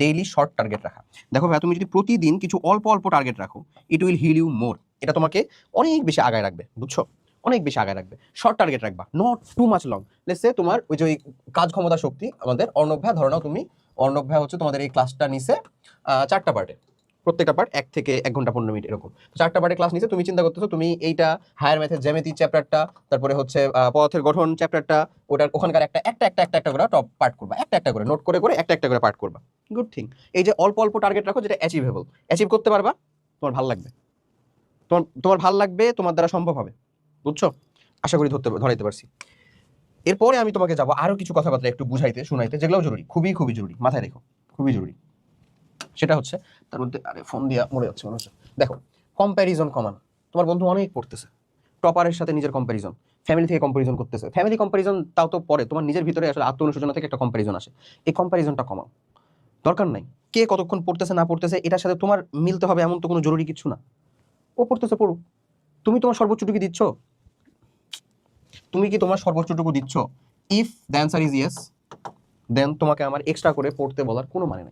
Daily short target রাখা। দেখো ভাই, তুমি যদি প্রতিদিন কিছু অল্প অল্প টার্গেট রাখো, it will heal you more. এটা তোমাকে অনেক বেশি আগায় রাখবে, বুঝছো? অনেক বেশি আগায় রাখবে। শর্ট টার্গেট রাখবা, not too much long. Let's say তোমার ওই যে কাজ ক্ষমতা শক্তি আমাদের অর্ণব ভাই, ধরো নাও তুমি অর্ণব ভাই হচ্ছে তোমাদের এই ক্লাসটা নিছে 4টা পার্টে, প্রত্যেকটা পার্ট 1 থেকে 1 ঘন্টা 15 মিনিট এরকম 4টা পার্টে ক্লাস নিছে। তুমি চিন্তা করতেছো তুমি এইটা হায়ার ম্যাথের জ্যামিতি চ্যাপ্টারটা, তারপরে হচ্ছে পদার্থের গঠন চ্যাপ্টারটা, ওটার ওখানকার একটা করে টপ পার্ট করবা, একটা করে নোট করে করে একটা করে পার্ট করবা। Good thing. এই যে অল্প অল্প টার্গেট রাখো যেটা অ্যাচিভেবল, অ্যাচিভ করতে পারবা, তোমার ভালো লাগবে, তোমার ভালো লাগবে, তোমার দ্বারা সম্ভব হবে, বুঝছো? আশা করি ধরাইতে পারছি। এরপরে আমি তোমাকে যাবো আরো কিছু কথাবার্তা একটু বুঝাইতে শুনাইতে, যেগুলো জরুরি, খুবই খুবই জরুরি, মাথায় রেখো, খুবই জরুরি। সেটা হচ্ছে তার মধ্যে, আরে ফোন দিয়া মরে যাচ্ছে মনে হচ্ছে। দেখো, কম্প্যারিজন কমানো। তোমার বন্ধু অনেক পড়তেছে, টপারের সাথে নিজের কম্প্যারিজন, ফ্যামিলি থেকে কম্প্যারিজন করতেছে। ফ্যামিলি কম্প্যারিজন তাও তো পরে, তোমার নিজের ভিতরে আসলে আত্ম অনুশোচনা থেকে একটা কম্প্যারিজন আসে। এই কম্প্যারিজনটা কমাও, দরকার নাই। কে কতক্ষণ পড়তেছে না পড়তেছে এটার সাথে তোমার মিলতে হবে এমন তো কোনো জরুরি কিছু না। ও পড়তেছে পড়ুক, তুমি তোমার সর্বোচ্চটুকু দিচ্ছ? তুমি কি তোমার সর্বোচ্চটুকু দিচ্ছ? If the answer is yes, then তোমাকে আমার এক্সট্রা করে পড়তে বলার কোনো মানে নেই।